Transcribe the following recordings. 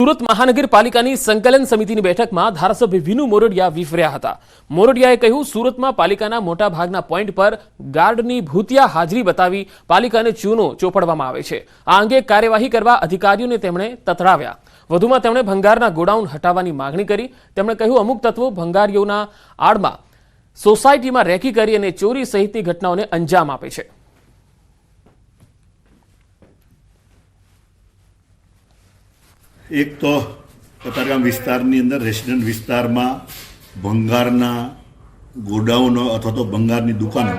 સુરત મહાનગરપાલિકાની સંકલન સમિતિની બેઠકમાં ધારાસભ્ય વિનુ મોરડિયા વિફર્યા હતા। મોરડિયાએ કહ્યું, સુરતમાં પાલિકાના મોટા ભાગના પોઈન્ટ પર ગાર્ડની ભૂતિયા હાજરી બતાવી પાલિકાને ચૂનો ચોપડવામાં આવે છે। આ અંગે કાર્યવાહી કરવા અધિકારીઓને તેમણે તતડાવ્યા। વધુમાં તેમણે ભંગારના ગોડાઉન હટાવવાની માંગણી કરી। તેમણે કહ્યું, અમુક તત્વો ભંગારીઓના આડમાં સોસાયટીમાં રેકી કરી અને ચોરી સહિતની ઘટનાઓને અંજામ આપે છે। एक तो कतारगाम विस्तारनी अंदर रेसिडेंट विस्तार में भंगारना गोडाउनो अथवा तो भंगारनी दुकानों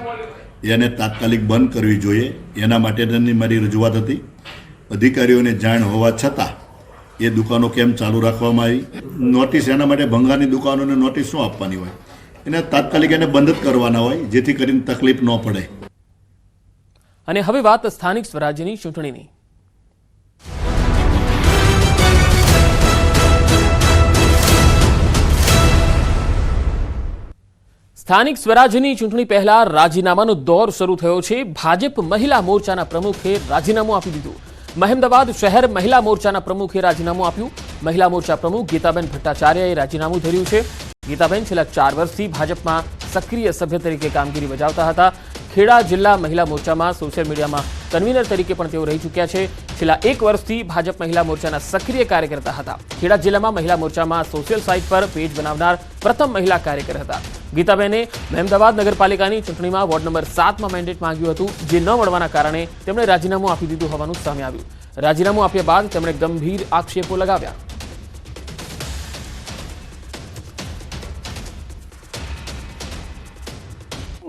याने तात्कालिक बंद करवी जोईए एना माटेनी मारी रजूआत हती। अधिकारीओने जाण होवा छतां ए दुकानों केम चालू राखवामां आवी? नोटिस एना माटे भंगारनी दुकानोने नोटिस शुं आपवानी होय? एने तात्कालिक एने बंद ज करवाना होय जेथी करीने तकलीफ न पड़े। અને હવે વાત સ્થાનિક સ્વરાજ્યની ચૂંટણીની। સ્થાનિક સ્વરાજ્યની ચૂંટણી પહેલા રાજીનામાનો દોર શરૂ થયો છે। ભાજપ મહિલા મોરચાના પ્રમુખે રાજીનામું આપી દીધું। મહેમદાવાદ શહેર મહિલા મોરચાના પ્રમુખે રાજીનામું આપ્યું। મહિલા મોરચા પ્રમુખ ગીતાબેન ભટ્ટાચાર્યએ રાજીનામું ધર્યું છે। ગીતાબેન છેલ્લા 4 વર્ષથી ભાજપમાં સક્રિય સભ્ય તરીકે કામગીરી બજાવતા હતા। ખેડા જિલ્લા મહિલા મોરચામાં સોશિયલ મીડિયામાં કન્વીનર તરીકે પણ તેઓ રહી ચૂક્યા છે। છેલ્લા 1 વર્ષથી ભાજપ મહિલા મોરચાના સક્રિય કાર્યકર્તા હતા। ખેડા જિલ્લામાં મહિલા મોરચામાં સોશિયલ સાઇટ પર પેજ બનાવનાર પ્રથમ મહિલા કાર્યકર હતા। ગીતાબેને મહેમદાવાદ નગરપાલિકાની ચૂંટણીમાં વોર્ડ નંબર 7માં મેન્ડેટ માંગ્યું હતું, જે ન મળવાના કારણે તેમણે રાજીનામું આપી દીધું હોવાનું સામે આવ્યું। રાજીનામું આપ્યા બાદ તેમણે ગંભીર આક્ષેપો લગાવ્યા।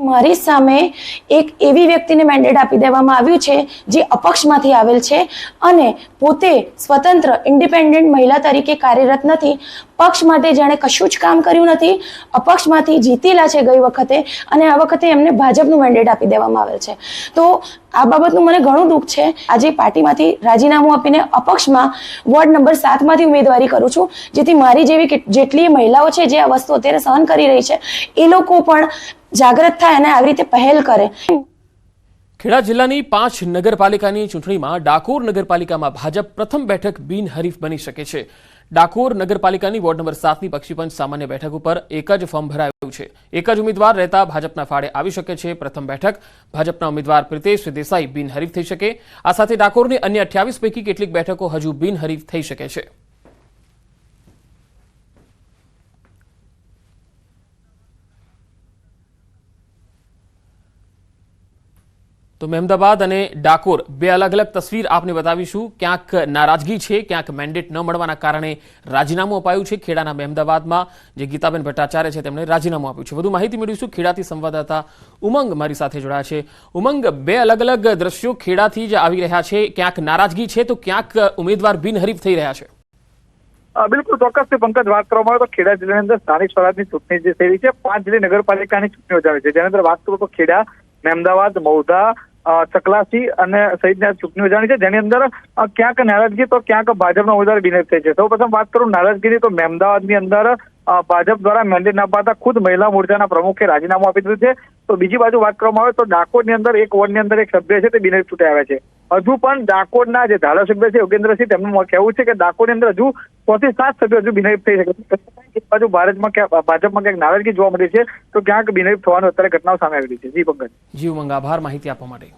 મારી સામે એક એવી વ્યક્તિને મેન્ડેટ આપી દેવામાં આવ્યું છે જે અપક્ષમાંથી આવેલ છે અને પોતે સ્વતંત્ર ઇન્ડિપેન્ડન્ટ મહિલા તરીકે કાર્યરત નથી। પક્ષ માટે જાણે કશું જ કામ કર્યું નથી। અપક્ષમાંથી જીતેલા છે ગઈ વખતે અને આ વખતે એમને ભાજપનું મેન્ડેટ આપી દેવામાં આવેલ છે। તો આ બાબતનું મને ઘણું દુઃખ છે। આજે પાર્ટીમાંથી રાજીનામું આપીને અપક્ષમાં વોર્ડ નંબર 7માંથી ઉમેદવારી કરું છું, જેથી મારી જેવી જેટલી મહિલાઓ છે જે આ વસ્તુ અત્યારે સહન કરી રહી છે એ લોકો પણ જાગૃત થાય અને આવી રીતે પહેલ કરે। ખેડા જિલ્લાની 5 નગરપાલિકાની ચૂંટણીમાં ડાકોર નગરપાલિકામાં ભાજપ પ્રથમ બેઠક બિનહરીફ બની શકે છે। ડાકોર નગરપાલિકાની વોર્ડ નંબર 7ની બક્ષીપંચ સામાન્ય બેઠક ઉપર એક જ ફોર્મ ભરાયું છે। એક જ ઉમેદવાર રહેતા ભાજપના ફાળે આવી શકે છે। પ્રથમ બેઠક ભાજપના ઉમેદવાર પ્રિતેશ દેસાઈ બિનહરીફ થઈ શકે। આ સાથે ડાકોરની અન્ય 28 પૈકી કેટલીક બેઠકો હજુ બિનહરીફ થઈ શકે છે। તો મહેમદાવાદ અને ડાકોર બે અલગ અલગ તસવીર આપને બતાવીશું। ક્યાંક નારાજગી છે, ક્યાંક મેન્ડેટ ન મળવાના કારણે રાજીનામું અપાયું છે। ખેડાના મહેમદાવાદમાં જે ગીતાબેન ભટ્ટાચાર્ય છે તેમણે રાજીનામું આપ્યું છે। વધુ માહિતી મેળવીશું। ખેડાથી સંવાદદાતા ઉમંગ મારી સાથે જોડાયા છે। ઉમંગ, બે અલગ અલગ દ્રશ્યો ખેડાથી જ આવી રહ્યા છે। ક્યાંક નારાજગી છે તો ક્યાંક ઉમેદવાર બિનહરીફ થઈ રહ્યા છે। બિલકુલ ચોક્કસથી પંકજ, વાત કરવામાં આવે તો ખેડા જિલ્લાની અંદર સ્થાનિક સ્વરાજની ચૂંટણી જે થઈ રહી છે, 5 જિલ્લા નગરપાલિકાની ચૂંટણીઓ યોજાવી છે, જેની અંદર વાત કરું તો ખેડા, મહેમદાવાદ, મૌધા, ચકલાસી અને સહિતની ચૂંટણીઓ યોજાણી છે, જેની અંદર ક્યાંક નારાજગી તો ક્યાંક ભાજપના ઉમેદવાર બિનહરીફ થઈ છે। સૌ પ્રથમ વાત કરું નારાજગીની તો મહેમદાવાદની અંદર ભાજપ દ્વારા મેન્ડેટ ન અપાતા ખુદ મહિલા મોરચાના પ્રમુખે રાજીનામું આપી દીધું છે। તો બીજી બાજુ વાત કરવામાં આવે તો ડાકોરની અંદર એક વોર્ડની અંદર એક સભ્ય છે તે બિનહરીફ ચૂંટાઈ આવ્યા છે। હજુ પણ ડાકોરના જે ધારાસભ્ય છે યોગેન્દ્રસિંહ, તેમનું કહેવું છે કે ડાકોરની અંદર હજુ 6 થી 7 સભ્યો હજુ બિનહરીફ થઈ શકે છે। એક બાજુ ભાજપમાં ક્યાંક નારાજગી જોવા મળી છે તો ક્યાંક બિનહરીફ થવાનું અત્યારે ઘટનાઓ સામે આવી રહી છે। જી પંકજ। જી ઉમંગ, આભાર માહિતી આપવા માટે।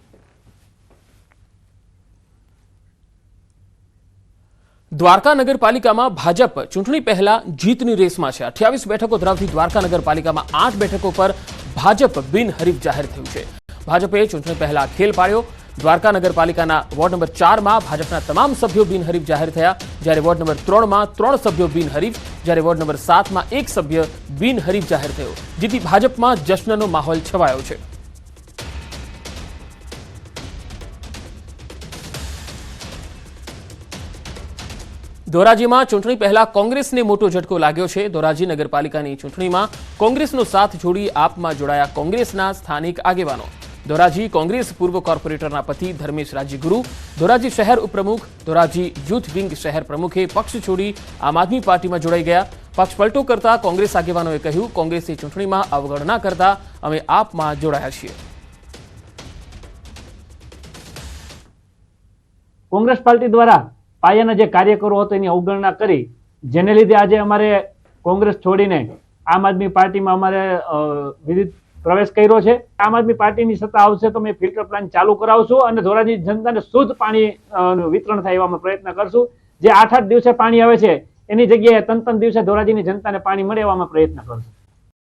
દ્વારકા નગરપાલિકામાં ભાજપ ચૂંટણી પહેલા જીતની રેસમાં છે। 28 બેઠકો ધરાવતી દ્વારકા નગરપાલિકામાં 8 બેઠકો પર ભાજપ બિનહરીફ જાહેર થયું છે। ભાજપે ચૂંટણી પહેલા ખેલ પાડ્યો। દ્વારકા નગરપાલિકાના વોર્ડ નંબર 4માં ભાજપના તમામ સભ્યો બિનહરીફ જાહેર થયા, જ્યારે વોર્ડ નંબર 3માં 3 સભ્યો બિનહરીફ, જ્યારે વોર્ડ નંબર 7માં 1 સભ્ય બિનહરીફ જાહેર થયો, જેથી ભાજપમાં જશ્નનો માહોલ છવાયો છે। ધોરાજીમાં ચૂંટણી પહેલા કોંગ્રેસને મોટો ઝટકો લાગ્યો છે। ધોરાજી નગરપાલિકાની ચૂંટણીમાં કોંગ્રેસનો સાથ છોડી આપમાં જોડાયા કોંગ્રેસના સ્થાનિક આગેવાનો। ધોરાજી કોંગ્રેસ પૂર્વ કોર્પોરેટરના પતિ ધર્મેશ રાજ્યગુરુ, ધોરાજી શહેર ઉપપ્રમુખ, ધોરાજી યુથ વિંગ શહેર પ્રમુખે પક્ષ છોડી આમ આદમી પાર્ટીમાં જોડાઈ ગયા। પક્ષ પલટો કરતા કોંગ્રેસ આગેવાનોએ કહ્યું, કોંગ્રેસની ચૂંટણીમાં અવગણના કરતા અમે આપમાં જોડાયા છીએ। કોંગ્રેસ પાર્ટી દ્વારા પાયાના જે કાર્યકરો હતો એની અવગણના કરી, જેને લીધે આજે અમારે કોંગ્રેસ છોડીને આમ આદમી પાર્ટીમાં અમારે વિવિધ પ્રવેશ કર્યો છે. આમ આદમી પાર્ટીની સત્તા આવશે તો અમે ફિલ્ટર પ્લાન્ટ ચાલુ કરાવશું અને ધોરાજી જનતાને શુદ્ધ પાણી વિતરણ થાય એવા પ્રયત્ન કરશું. જે 8-8 દિવસે પાણી આવે છે એની જગ્યાએ 3-3 દિવસે ધોરાજીની જનતાને પાણી મળે એવા પ્રયત્ન કરશું.